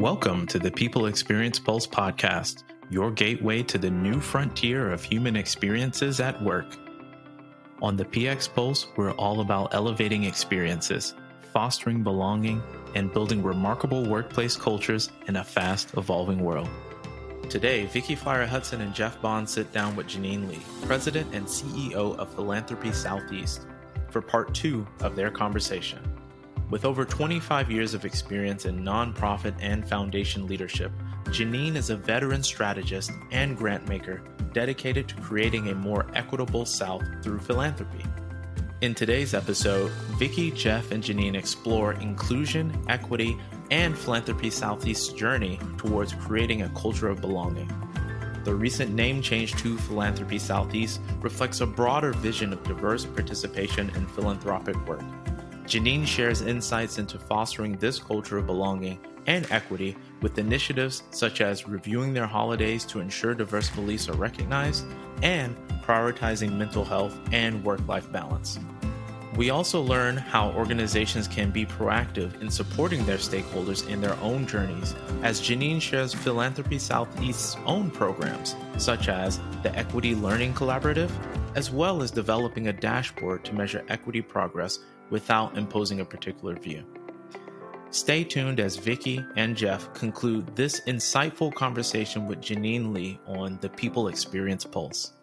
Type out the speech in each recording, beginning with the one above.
Welcome to the People Experience Pulse podcast, your gateway to the new frontier of human experiences at work. On the PX Pulse, we're all about elevating experiences, fostering belonging, and building remarkable workplace cultures in a fast-evolving world. Today, Vicki, Flier, Hudson, and Jeff Bond sit down with Janine Lee, President and CEO of Philanthropy Southeast, for part 2 of their conversation. With over 25 years of experience in nonprofit and foundation leadership, Janine is a veteran strategist and grantmaker dedicated to creating a more equitable South through philanthropy. In today's episode, Vicki, Jeff, and Janine explore inclusion, equity, and Philanthropy Southeast's journey towards creating a culture of belonging. The recent name change to Philanthropy Southeast reflects a broader vision of diverse participation in philanthropic work. Janine shares insights into fostering this culture of belonging and equity with initiatives such as reviewing their holidays to ensure diverse beliefs are recognized and prioritizing mental health and work-life balance. We also learn how organizations can be proactive in supporting their stakeholders in their own journeys, as Janine shares Philanthropy Southeast's own programs, such as the Equity Learning Collaborative, as well as developing a dashboard to measure equity progress without imposing a particular view. Stay tuned as Vicki and Jeff conclude this insightful conversation with Janine Lee on the People Experience Pulse.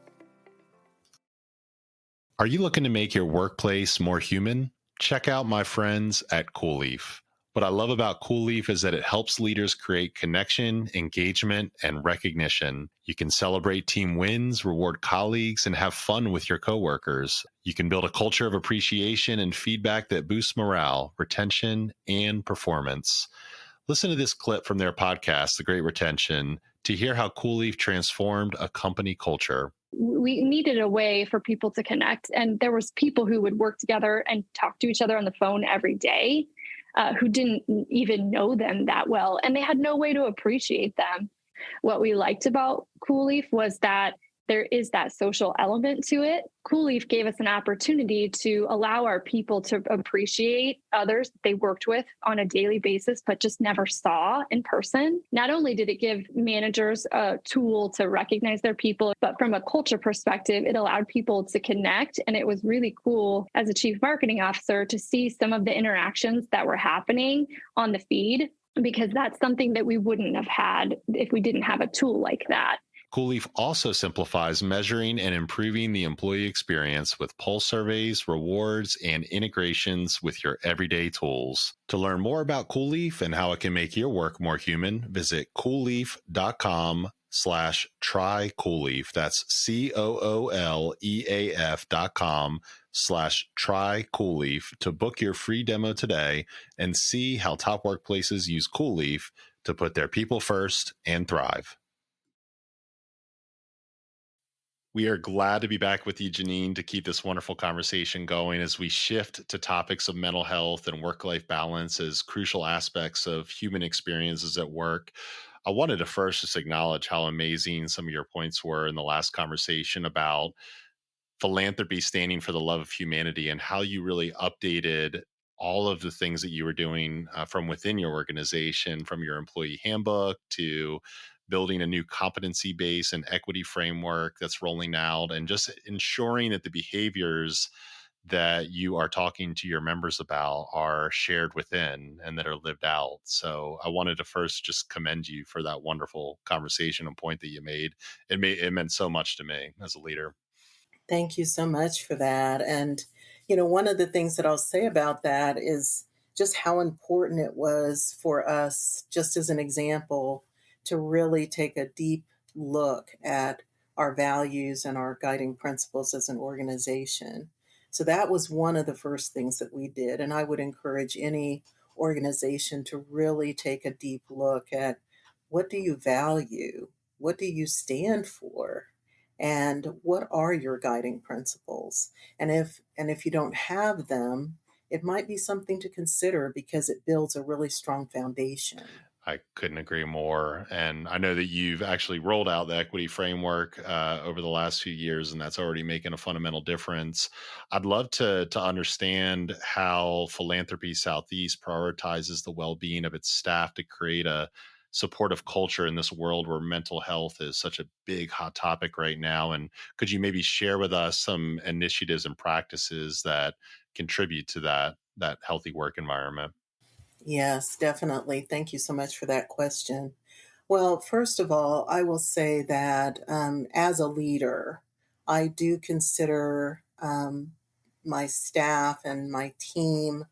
Are you looking to make your workplace more human? Check out my friends at CoolLeaf. What I love about CoolLeaf is that it helps leaders create connection, engagement, and recognition. You can celebrate team wins, reward colleagues, and have fun with your coworkers. You can build a culture of appreciation and feedback that boosts morale, retention, and performance. Listen to this clip from their podcast, The Great Retention, to hear how CoolLeaf transformed a company culture. We needed a way for people to connect, and there was people who would work together and talk to each other on the phone every day who didn't even know them that well, and they had no way to appreciate them. What we liked about CoolLeaf was that there is that social element to it. CoolLeaf gave us an opportunity to allow our people to appreciate others they worked with on a daily basis, but just never saw in person. Not only did it give managers a tool to recognize their people, but from a culture perspective, it allowed people to connect. And it was really cool as a chief marketing officer to see some of the interactions that were happening on the feed, because that's something that we wouldn't have had if we didn't have a tool like that. CoolLeaf also simplifies measuring and improving the employee experience with pulse surveys, rewards, and integrations with your everyday tools. To learn more about CoolLeaf and how it can make your work more human, visit coolleaf.com/trycoolleaf. That's COOLEAF.com/trycoolleaf to book your free demo today and see how top workplaces use CoolLeaf to put their people first and thrive. We are glad to be back with you, Janine, to keep this wonderful conversation going as we shift to topics of mental health and work-life balance as crucial aspects of human experiences at work. I wanted to first just acknowledge how amazing some of your points were in the last conversation about philanthropy standing for the love of humanity and how you really updated all of the things that you were doing from within your organization, from your employee handbook to building a new competency base and equity framework that's rolling out, and just ensuring that the behaviors that you are talking to your members about are shared within and that are lived out. So I wanted to first just commend you for that wonderful conversation and point that you made. It meant so much to me as a leader. Thank you so much for that. And, one of the things that I'll say about that is just how important it was for us, just as an example, to really take a deep look at our values and our guiding principles as an organization. So that was one of the first things that we did. And I would encourage any organization to really take a deep look at, what do you value? What do you stand for? And what are your guiding principles? And if you don't have them, it might be something to consider, because it builds a really strong foundation. I couldn't agree more. And I know that you've actually rolled out the equity framework over the last few years, and that's already making a fundamental difference. I'd love to understand how Philanthropy Southeast prioritizes the well being of its staff to create a supportive culture in this world where mental health is such a big hot topic right now. And could you maybe share with us some initiatives and practices that contribute to that healthy work environment? Yes, definitely. Thank you so much for that question. Well, first of all, I will say that as a leader, I do consider my staff and my team,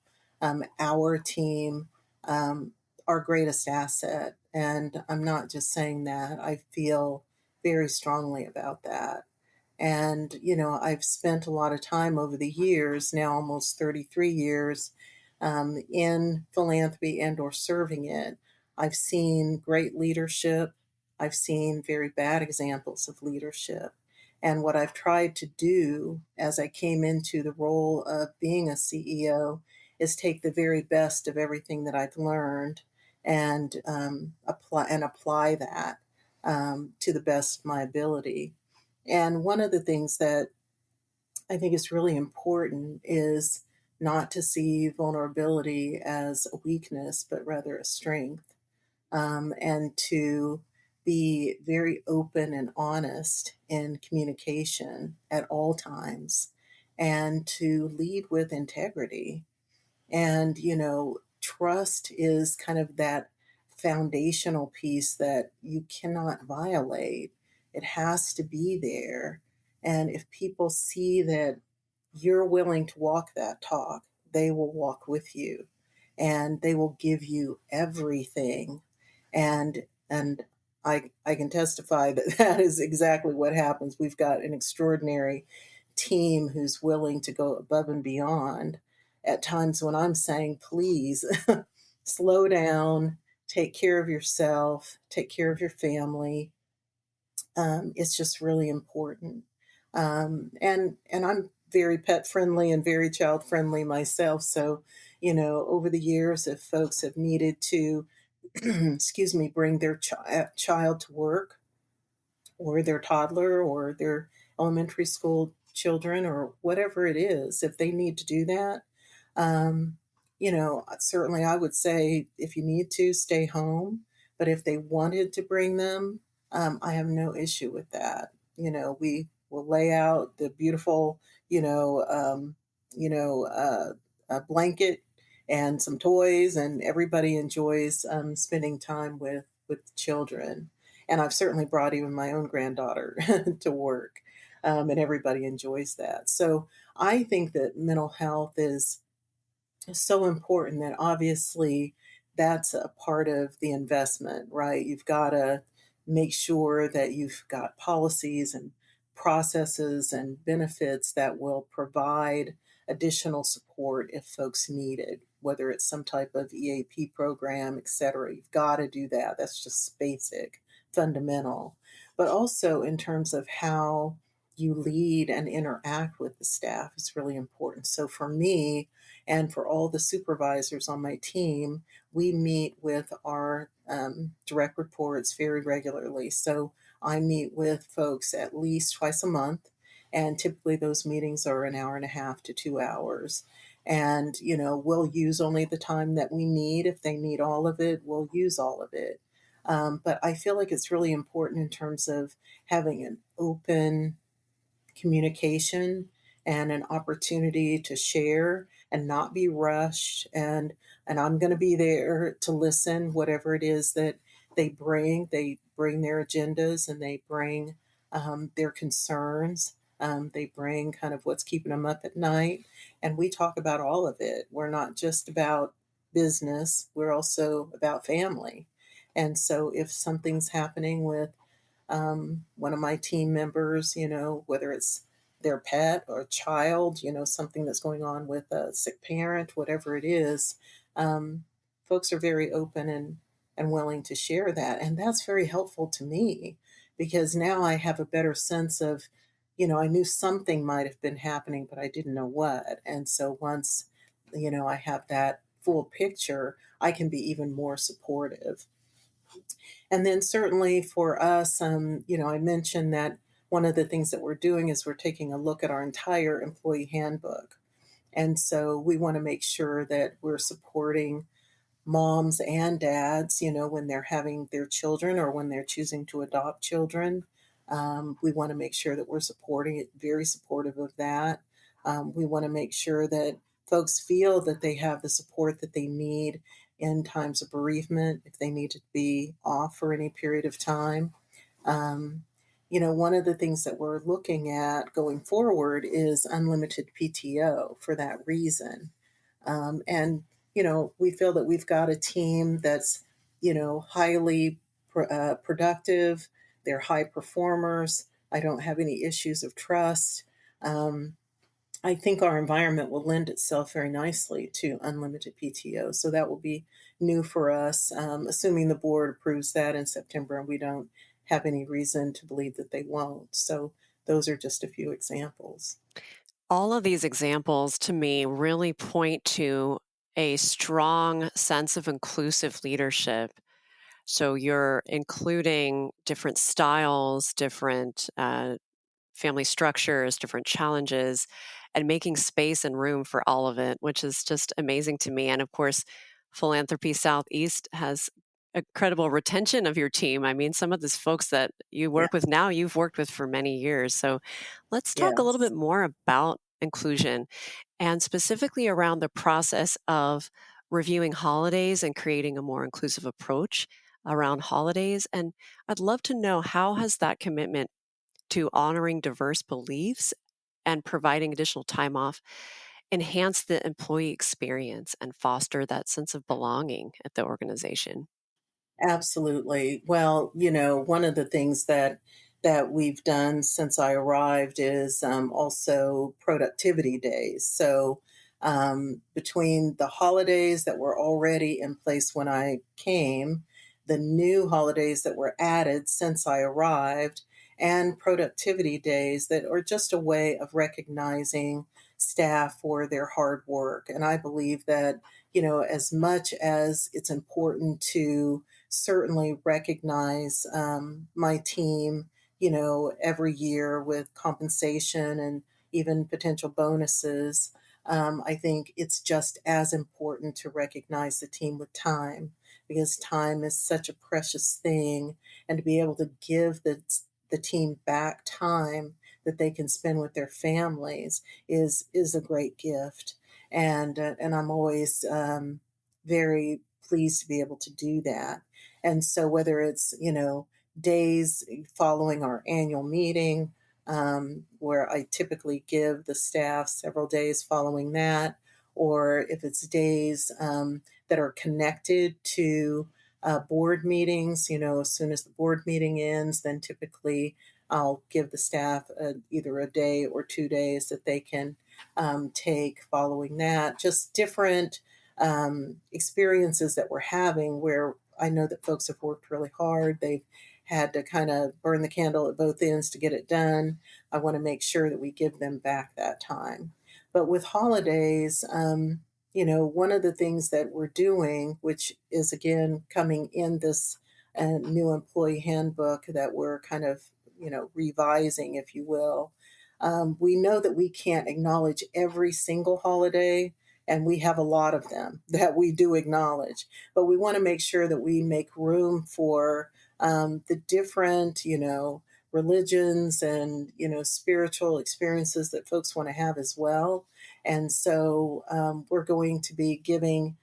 our team, um, our greatest asset. And I'm not just saying that, I feel very strongly about that. And, I've spent a lot of time over the years, now almost 33 years, in philanthropy and or serving it. I've seen great leadership. I've seen very bad examples of leadership. And what I've tried to do as I came into the role of being a CEO is take the very best of everything that I've learned and apply that to the best of my ability. And one of the things that I think is really important is not to see vulnerability as a weakness, but rather a strength, and to be very open and honest in communication at all times, and to lead with integrity. And, trust is kind of that foundational piece that you cannot violate. It has to be there. And if people see that you're willing to walk that talk, they will walk with you and they will give you everything. And I can testify that that is exactly what happens. We've got an extraordinary team who's willing to go above and beyond at times when I'm saying, please slow down, take care of yourself, take care of your family. It's just really important. And I'm very pet friendly and very child friendly myself. So, over the years, if folks have needed to, excuse me, bring their child to work, or their toddler or their elementary school children or whatever it is, if they need to do that, certainly I would say if you need to, stay home. But if they wanted to bring them, I have no issue with that. We will lay out the beautiful, you know, um, a blanket and some toys, and everybody enjoys spending time with the children. And I've certainly brought even my own granddaughter to work, and everybody enjoys that. So I think that mental health is so important that obviously that's a part of the investment, right? You've got to make sure that you've got policies and processes and benefits that will provide additional support if folks need it, whether it's some type of EAP program, et cetera. You've got to do that. That's just basic, fundamental. But also in terms of how you lead and interact with the staff is really important. So for me, and for all the supervisors on my team, we meet with our direct reports very regularly. So I meet with folks at least twice a month, and typically those meetings are an hour and a half to 2 hours. And, we'll use only the time that we need. If they need all of it, we'll use all of it. But I feel like it's really important in terms of having an open communication and an opportunity to share and not be rushed, and I'm going to be there to listen whatever it is that they bring their agendas, and they bring their concerns, they bring kind of what's keeping them up at night, and we talk about all of it. We're not just about business, we're also about family. And so if something's happening with one of my team members, whether it's their pet or child, something that's going on with a sick parent, whatever it is, folks are very open and willing to share that. And that's very helpful to me because now I have a better sense of, I knew something might have been happening, but I didn't know what. And so once, I have that full picture, I can be even more supportive. And then certainly for us, I mentioned that one of the things that we're doing is we're taking a look at our entire employee handbook. And so we want to make sure that we're supporting moms and dads, when they're having their children or when they're choosing to adopt children. We want to make sure that we're supporting it, very supportive of that. We want to make sure that folks feel that they have the support that they need in times of bereavement, if they need to be off for any period of time. Um, one of the things that we're looking at going forward is unlimited PTO for that reason. And we feel that we've got a team that's, highly productive. They're high performers. I don't have any issues of trust. Um, I think our environment will lend itself very nicely to unlimited PTO. So that will be new for us, assuming the board approves that in September, and we don't have any reason to believe that they won't. So those are just a few examples. All of these examples to me really point to a strong sense of inclusive leadership. So you're including different styles, different family structures, different challenges, and making space and room for all of it, which is just amazing to me. And of course, Philanthropy Southeast has incredible retention of your team. I mean, some of these folks that you Yeah. work with now, you've worked with for many years. So let's talk a little Yes. bit more about inclusion and specifically around the process of reviewing holidays and creating a more inclusive approach around holidays. And I'd love to know, how has that commitment to honoring diverse beliefs and providing additional time off enhance the employee experience and foster that sense of belonging at the organization? Absolutely. Well, one of the things that we've done since I arrived is also productivity days. So between the holidays that were already in place when I came, the new holidays that were added since I arrived, and productivity days that are just a way of recognizing staff for their hard work. And I believe that, as much as it's important to certainly recognize my team, every year with compensation and even potential bonuses. I think it's just as important to recognize the team with time, because time is such a precious thing, and to be able to give the team back time that they can spend with their families is a great gift, and I'm always very pleased to be able to do that. And so whether it's, days following our annual meeting, where I typically give the staff several days following that, or if it's days that are connected to board meetings, as soon as the board meeting ends, then typically I'll give the staff either a day or 2 days that they can take following that. Just different experiences that we're having where I know that folks have worked really hard. They've had to kind of burn the candle at both ends to get it done. I want to make sure that we give them back that time. But with holidays, one of the things that we're doing, which is again coming in this new employee handbook that we're kind of, revising, if you will, we know that we can't acknowledge every single holiday, and we have a lot of them that we do acknowledge. But we want to make sure that we make room for the different, religions and, spiritual experiences that folks want to have as well. And so we're going to be giving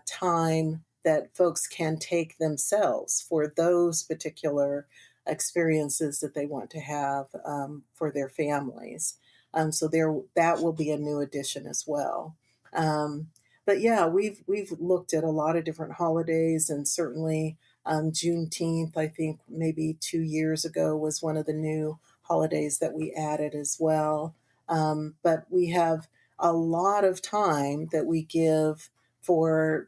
time that folks can take themselves for those particular experiences that they want to have for their families. So that will be a new addition as well. Um, but yeah, we've looked at a lot of different holidays, and certainly Juneteenth, I think maybe 2 years ago, was one of the new holidays that we added as well. But we have a lot of time that we give for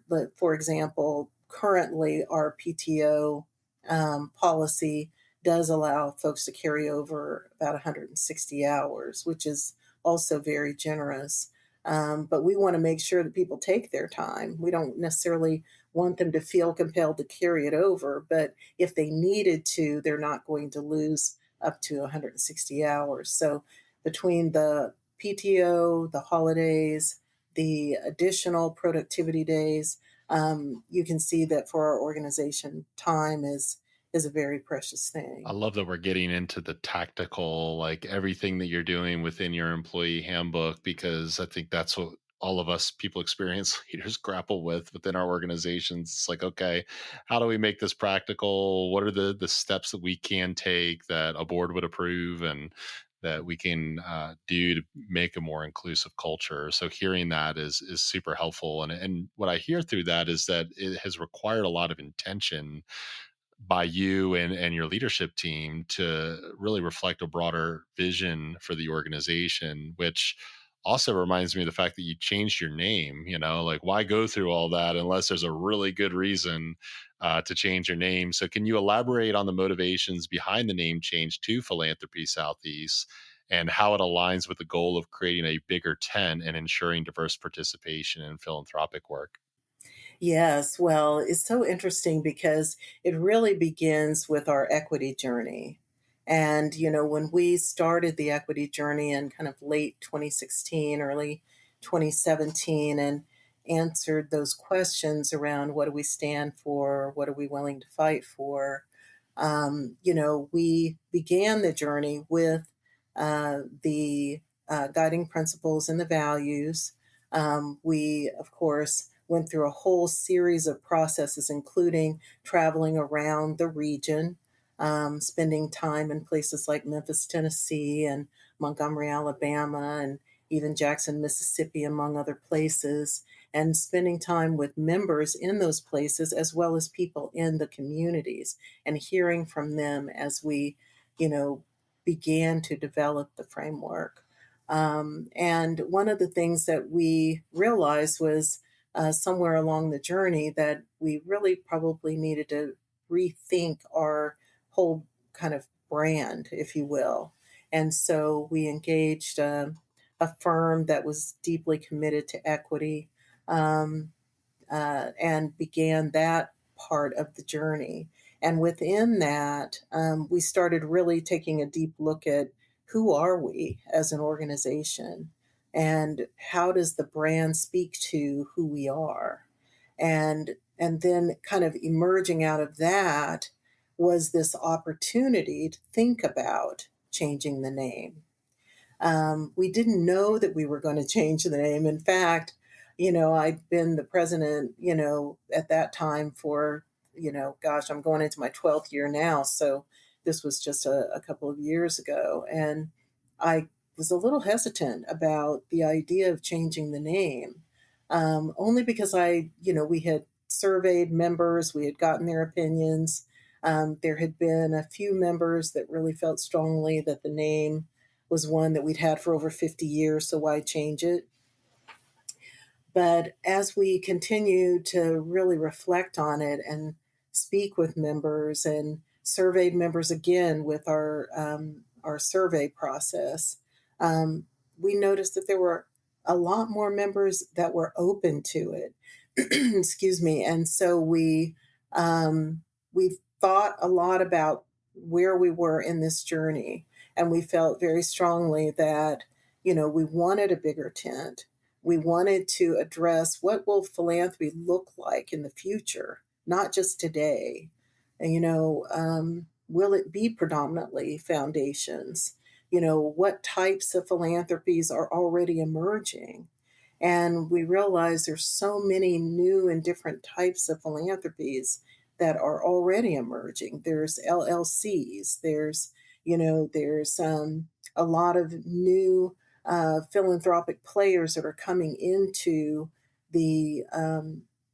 example, currently our PTO policy does allow folks to carry over about 160 hours, which is also very generous. But we want to make sure that people take their time. We don't necessarily want them to feel compelled to carry it over, but if they needed to, they're not going to lose up to 160 hours. So between the PTO, the holidays, the additional productivity days, you can see that for our organization, time is a very precious I thing. love that we're getting into the tactical, like everything that you're doing within your employee handbook, because I think that's what all of us people experience leaders grapple with within our organizations. It's like, okay, how do we make this practical? What are the steps that we can take that a board would approve and that we can do to make a more inclusive culture? So hearing that is super helpful. And what I hear through that is that it has required a lot of intention by you and your leadership team to really reflect a broader vision for the organization, which also reminds me of the fact that you changed your name. Like, why go through all that unless there's a really good reason to change your name? So can you elaborate on the motivations behind the name change to Philanthropy Southeast and how it aligns with the goal of creating a bigger tent and ensuring diverse participation in philanthropic work? Yes, well, it's so interesting because it really begins with our equity journey. And, when we started the equity journey in kind of late 2016, early 2017, and answered those questions around what do we stand for, what are we willing to fight for, we began the journey with the guiding principles and the values. We, of course, went through a whole series of processes, including traveling around the region, spending time in places like Memphis, Tennessee, and Montgomery, Alabama, and even Jackson, Mississippi, among other places, and spending time with members in those places as well as people in the communities and hearing from them as we, you know, began to develop the framework. And one of the things that we realized was somewhere along the journey that we really probably needed to rethink our whole kind of brand, if you will. And so we engaged a firm that was deeply committed to equity, um, and began that part of the journey. And within that, we started really taking a deep look at who are we as an organization and how does the brand speak to who we are, and then kind of emerging out of that was this opportunity to think about changing the name. We didn't know that we were going to change the name. In fact, I'd been the president, at that time for, gosh, I'm going into my 12th year now. So this was just a couple of years ago. And I was a little hesitant about the idea of changing the name, only because we had surveyed members, we had gotten their opinions. There had been a few members that really felt strongly that the name was one that we'd had for over 50 years, so why change it? But as we continued to really reflect on it and speak with members and surveyed members again with our survey process, we noticed that there were a lot more members that were open to it. Excuse me. And so we thought a lot about where we were in this journey, and we felt very strongly that we wanted a bigger tent. We wanted to address what will philanthropy look like in the future, not just today. And, will it be predominantly foundations? What types of philanthropies are already emerging? And we realize there's so many new and different types of philanthropies that are already emerging. There's LLCs. There's a lot of new philanthropic players that are coming into the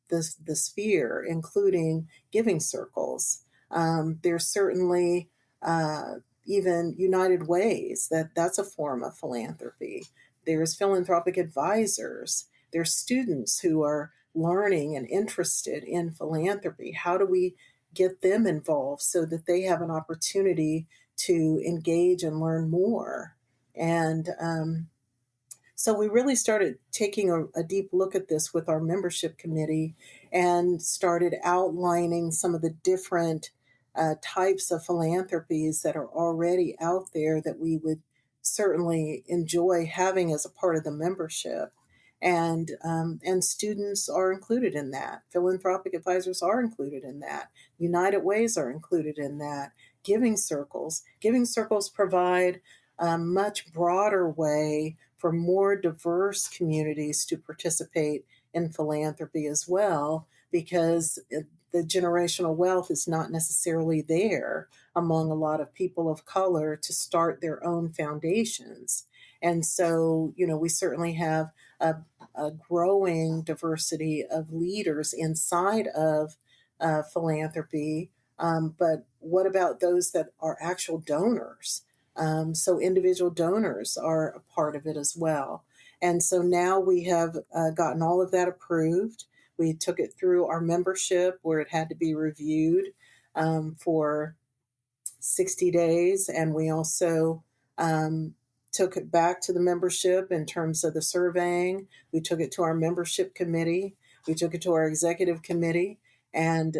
the sphere, including giving circles. There's certainly even United Ways, that's a form of philanthropy. There's philanthropic advisors. There's students who are learning and interested in philanthropy. How do we get them involved so that they have an opportunity to engage and learn more? And So we really started taking a deep look at this with our membership committee and started outlining some of the different types of philanthropies that are already out there that we would certainly enjoy having as a part of the membership. And students are included in that. Philanthropic advisors are included in that. United Ways are included in that. Giving circles. Giving circles provide a much broader way for more diverse communities to participate in philanthropy as well, because the generational wealth is not necessarily there among a lot of people of color to start their own foundations. And so, we certainly have a growing diversity of leaders inside of philanthropy. But what about those that are actual donors? So individual donors are a part of it as well. And so now we have gotten all of that approved. We took it through our membership where it had to be reviewed for 60 days. And we also took it back to the membership in terms of the surveying. We took it to our membership committee. We took it to our executive committee, and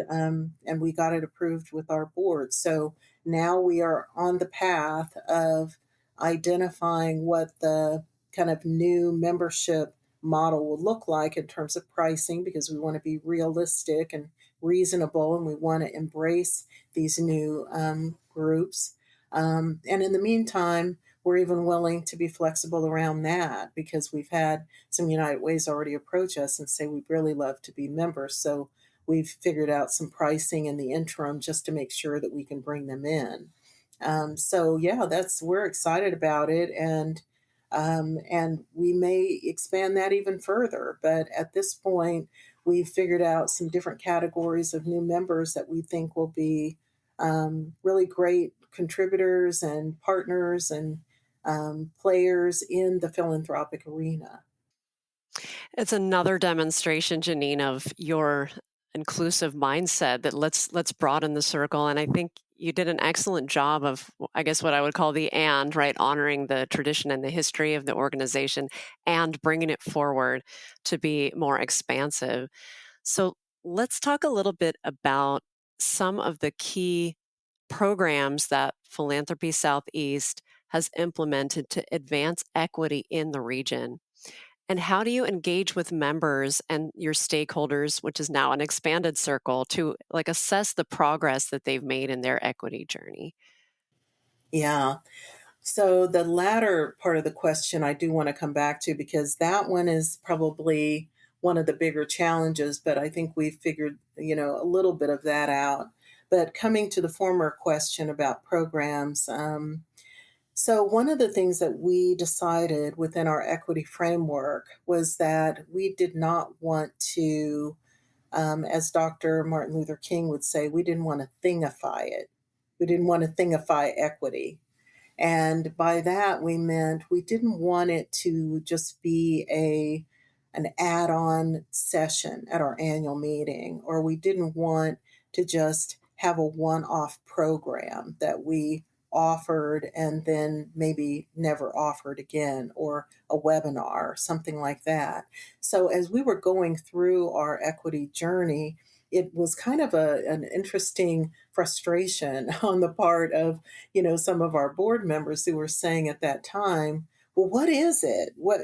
we got it approved with our board. So now we are on the path of identifying what the kind of new membership model will look like in terms of pricing, because we want to be realistic and reasonable, and we want to embrace these new groups. And in the meantime, we're even willing to be flexible around that, because we've had some United Ways already approach us and say we'd really love to be members. So we've figured out some pricing in the interim just to make sure that we can bring them in. So yeah, we're excited about it, and we may expand that even further. But at this point, we've figured out some different categories of new members that we think will be really great contributors and partners and players in the philanthropic arena. It's another demonstration, Janine, of your inclusive mindset that let's broaden the circle. And I think you did an excellent job of, I guess, what I would call the and, right? Honoring the tradition and the history of the organization and bringing it forward to be more expansive. So let's talk a little bit about some of the key programs that Philanthropy Southeast has implemented to advance equity in the region. And how do you engage with members and your stakeholders, which is now an expanded circle, to assess the progress that they've made in their equity journey? Yeah. So the latter part of the question I do want to come back to, because that one is probably one of the bigger challenges, but I think we've figured, a little bit of that out. But coming to the former question about programs, so one of the things that we decided within our equity framework was that we did not want to, as Dr. Martin Luther King would say, we didn't want to thingify it. We didn't want to thingify equity. And by that, we meant we didn't want it to just be an add-on session at our annual meeting, or we didn't want to just have a one-off program that we offered and then maybe never offered again, or a webinar, something like that. So as we were going through our equity journey, it was kind of an interesting frustration on the part of, some of our board members who were saying at that time, well, what is it? What,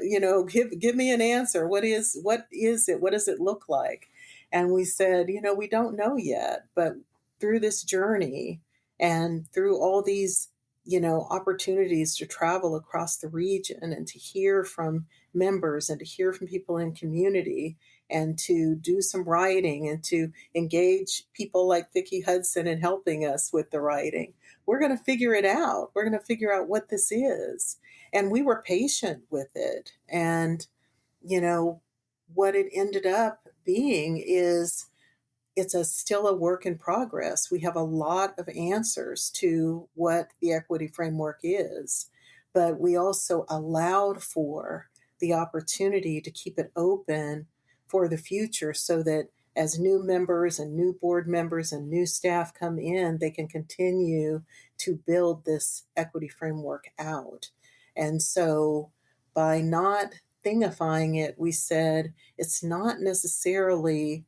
give me an answer. What is it? What does it look like? And we said, we don't know yet, but through this journey and through all these, opportunities to travel across the region and to hear from members and to hear from people in community and to do some writing and to engage people like Vicki Hudson in helping us with the writing, we're going to figure it out. We're going to figure out what this is. And we were patient with it. And, what it ended up being is it's still a work in progress. We have a lot of answers to what the equity framework is, but we also allowed for the opportunity to keep it open for the future, so that as new members and new board members and new staff come in, they can continue to build this equity framework out. And so by not thingifying it, we said it's not necessarily,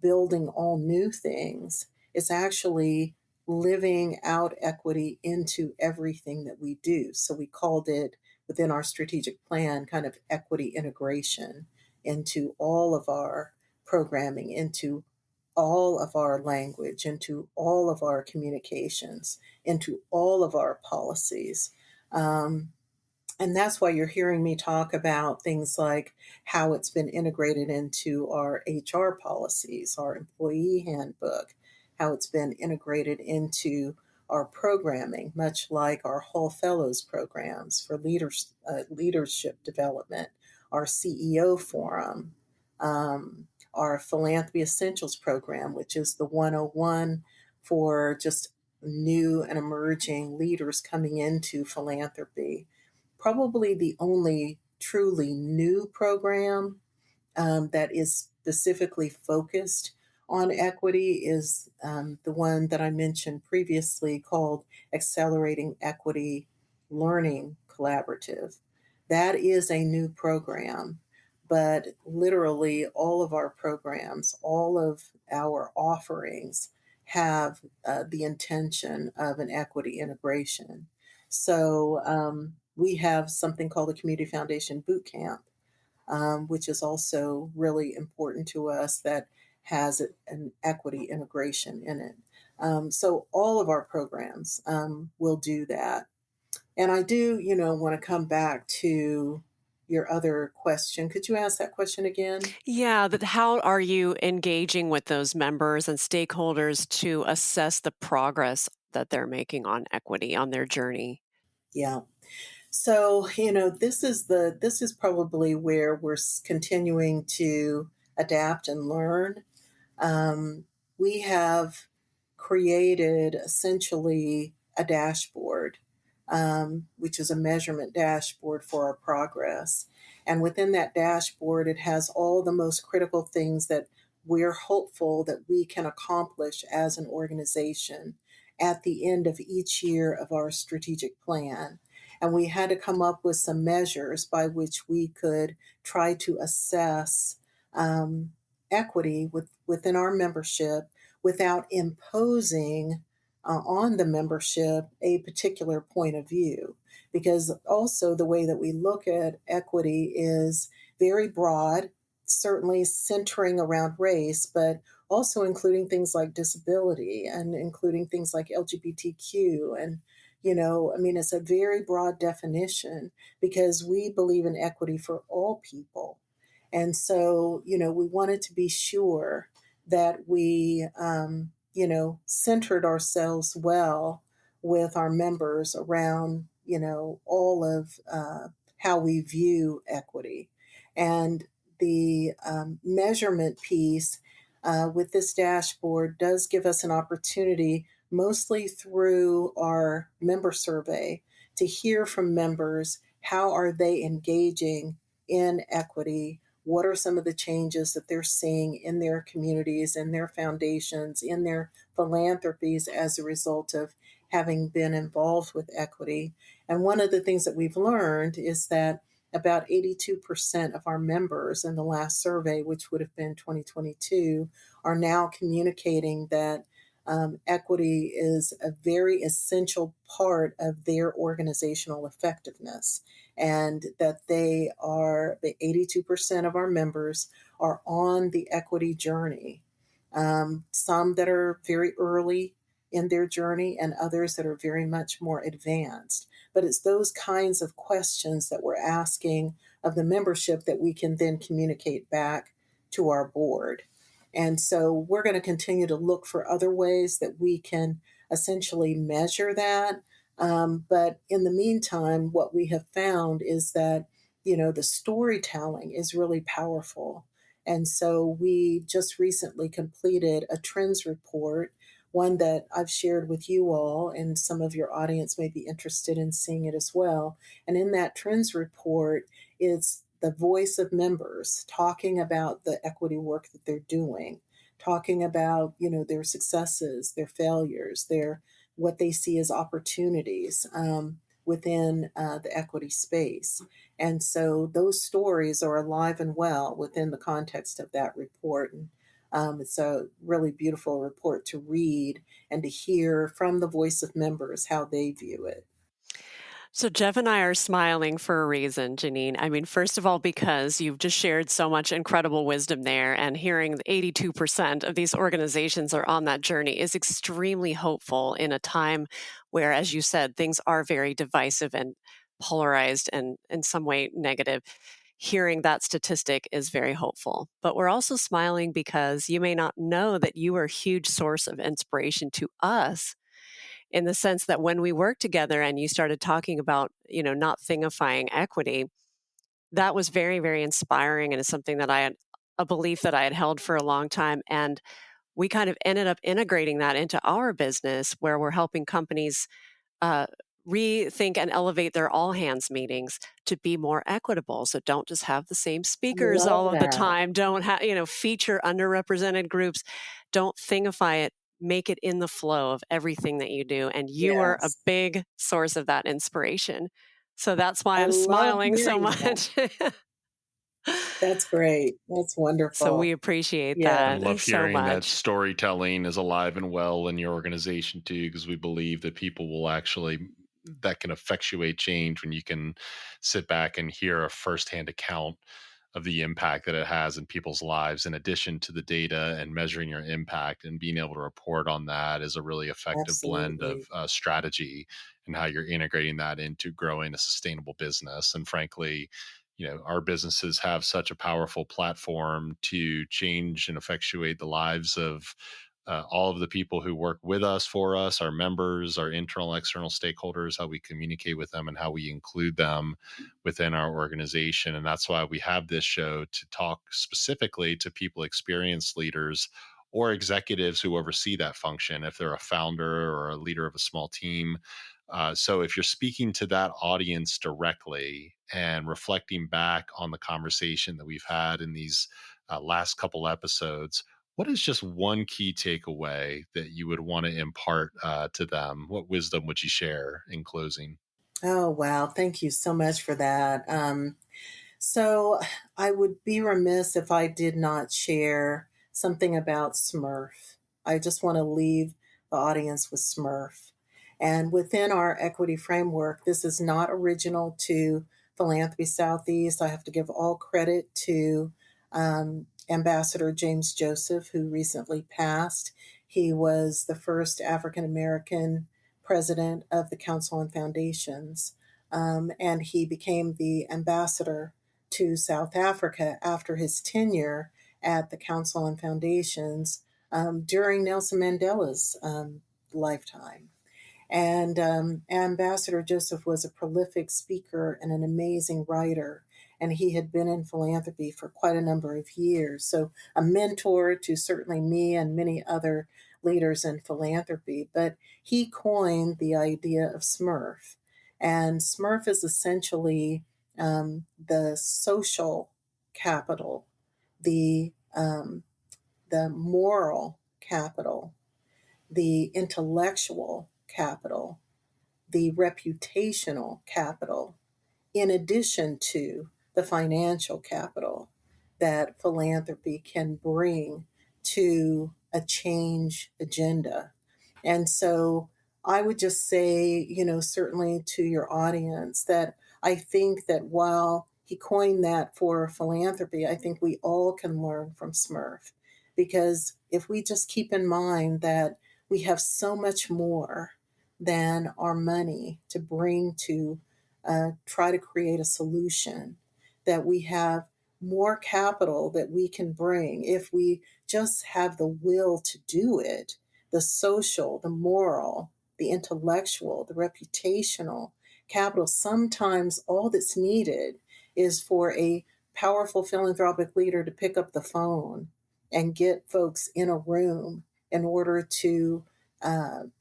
building all new things. It's actually living out equity into everything that we do. So we called it within our strategic plan kind of equity integration into all of our programming, into all of our language, into all of our communications, into all of our policies. And that's why you're hearing me talk about things like how it's been integrated into our HR policies, our employee handbook, how it's been integrated into our programming, much like our Hall Fellows programs for leadership development, our CEO forum, our Philanthropy Essentials program, which is the 101 for just new and emerging leaders coming into philanthropy. Probably the only truly new program that is specifically focused on equity is the one that I mentioned previously called Accelerating Equity Learning Collaborative. That is a new program, but literally all of our programs, all of our offerings have the intention of an equity integration. So we have something called the Community Foundation Boot Camp, which is also really important to us, that has an equity integration in it. So all of our programs will do that. And I do, want to come back to your other question. Could you ask that question again? Yeah, that how are you engaging with those members and stakeholders to assess the progress that they're making on equity on their journey? Yeah. So, this is probably where we're continuing to adapt and learn. We have created essentially a dashboard, which is a measurement dashboard for our progress. And within that dashboard, it has all the most critical things that we're hopeful that we can accomplish as an organization at the end of each year of our strategic plan. And we had to come up with some measures by which we could try to assess equity within our membership without imposing on the membership a particular point of view. Because also the way that we look at equity is very broad, certainly centering around race, but also including things like disability and including things like LGBTQ. And, it's a very broad definition because we believe in equity for all people. And so, we wanted to be sure that we, centered ourselves well with our members around, all of how we view equity. And the measurement piece with this dashboard does give us an opportunity, mostly through our member survey, to hear from members how are they engaging in equity. What are some of the changes that they're seeing in their communities, in their foundations, in their philanthropies as a result of having been involved with equity? And one of the things that we've learned is that about 82% of our members in the last survey, which would have been 2022, are now communicating that equity is a very essential part of their organizational effectiveness, and that the 82% of our members are on the equity journey. Some that are very early in their journey and others that are very much more advanced. But it's those kinds of questions that we're asking of the membership that we can then communicate back to our board. And so we're going to continue to look for other ways that we can essentially measure that. But in the meantime, what we have found is that, the storytelling is really powerful. And so we just recently completed a trends report, one that I've shared with you all, and some of your audience may be interested in seeing it as well. And in that trends report, it's the voice of members talking about the equity work that they're doing, talking about, their successes, their failures, what they see as opportunities, within the equity space. And so those stories are alive and well within the context of that report. And it's a really beautiful report to read and to hear from the voice of members how they view it. So Jeff and I are smiling for a reason, Janine. I mean, first of all, because you've just shared so much incredible wisdom there, and hearing 82% of these organizations are on that journey is extremely hopeful in a time where, as you said, things are very divisive and polarized and in some way negative. Hearing that statistic is very hopeful. But we're also smiling because you may not know that you are a huge source of inspiration to us, in the sense that when we worked together and you started talking about, not thingifying equity, that was very, very inspiring. And it's something that I had a belief that I had held for a long time. And we kind of ended up integrating that into our business, where we're helping companies uh, rethink and elevate their all hands meetings to be more equitable. So don't just have the same I speakers love all of the that. time. Don't have, feature underrepresented groups. Don't thingify it. Make it in the flow of everything that you do. And you are a Yes. big source of that inspiration. So that's why I I'm love smiling so hearing that. much. That's great. That's So we wonderful. appreciate Yeah. And that love so hearing that much. storytelling is alive and well in your organization too, because we believe that people will actually, that can effectuate change when you can sit back and hear a firsthand account of the impact that it has in people's lives, in addition to the data and measuring your impact and being able to report on that is a really effective blend of Absolutely. strategy and how you're integrating that into growing a sustainable business. And frankly, our businesses have such a powerful platform to change and effectuate the lives of all of the people who work with us, for us, our members, our internal, external stakeholders, how we communicate with them and how we include them within our organization. And that's why we have this show, to talk specifically to people, experienced leaders or executives who oversee that function, if they're a founder or a leader of a small team. So if you're speaking to that audience directly and reflecting back on the conversation that we've had in these last couple episodes, what is just one key takeaway that you would want to impart to them? What wisdom would you share in closing? Oh, wow. Thank you so much for that. So I would be remiss if I did not share something about Smurf. I just want to leave the audience with Smurf. And within our equity framework, this is not original to Philanthropy Southeast. I have to give all credit to Ambassador James Joseph, who recently passed. He was the first African American president of the Council on Foundations, and he became the ambassador to South Africa after his tenure at the Council on Foundations during Nelson Mandela's lifetime. And Ambassador Joseph was a prolific speaker and an amazing writer. And he had been in philanthropy for quite a number of years. So, a mentor to certainly me and many other leaders in philanthropy. But he coined the idea of Smurf. And Smurf is essentially the social capital, the the moral capital, the intellectual capital, the reputational capital, in addition to the financial capital that philanthropy can bring to a change agenda. And so I would just say, certainly to your audience, that I think that while he coined that for philanthropy, I think we all can learn from Smurf. Because if we just keep in mind that we have so much more than our money to bring to try to create a solution, that we have more capital that we can bring if we just have the will to do it, the social, the moral, the intellectual, the reputational capital. Sometimes all that's needed is for a powerful philanthropic leader to pick up the phone and get folks in a room in order to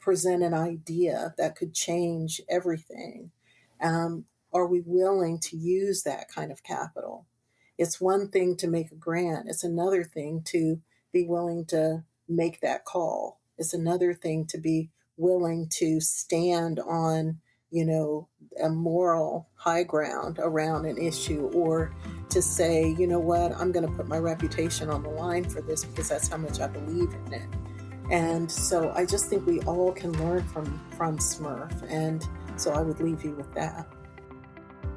present an idea that could change everything. Are we willing to use that kind of capital? It's one thing to make a grant, it's another thing to be willing to make that call. It's another thing to be willing to stand on a moral high ground around an issue, or to say, you know what, I'm going to put my reputation on the line for this because that's how much I believe in it. And so I just think we all can learn from Smurf. And so I would leave you with that.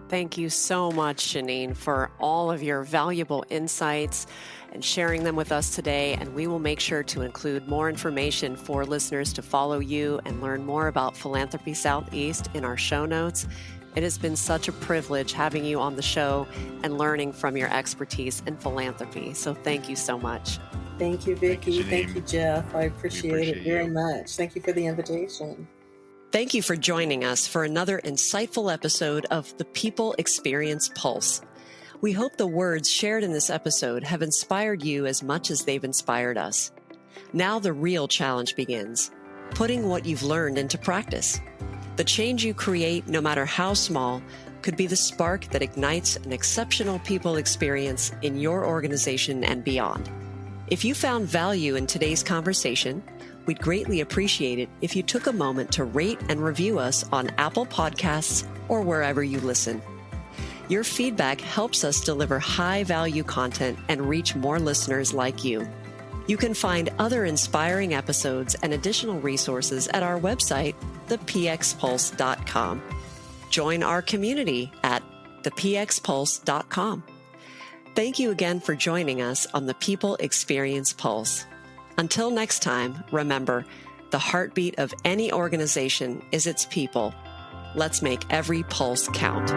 Thank you so much, Janine, for all of your valuable insights and sharing them with us today. And we will make sure to include more information for listeners to follow you and learn more about Philanthropy Southeast in our show notes. It has been such a privilege having you on the show and learning from your expertise in philanthropy. So thank you so much. Thank you, Vicki. Thank Thank you, Jeff. I appreciate it very much. Thank you for the invitation. Thank you for joining us for another insightful episode of the People Experience Pulse. We hope the words shared in this episode have inspired you as much as they've inspired us. Now the real challenge begins, putting what you've learned into practice. The change you create, no matter how small, could be the spark that ignites an exceptional people experience in your organization and beyond. If you found value in today's conversation, we'd greatly appreciate it if you took a moment to rate and review us on Apple Podcasts or wherever you listen. Your feedback helps us deliver high-value content and reach more listeners like you. You can find other inspiring episodes and additional resources at our website, thepxpulse.com. Join our community at thepxpulse.com. Thank you again for joining us on the People Experience Pulse. Until next time, remember, the heartbeat of any organization is its people. Let's make every pulse count.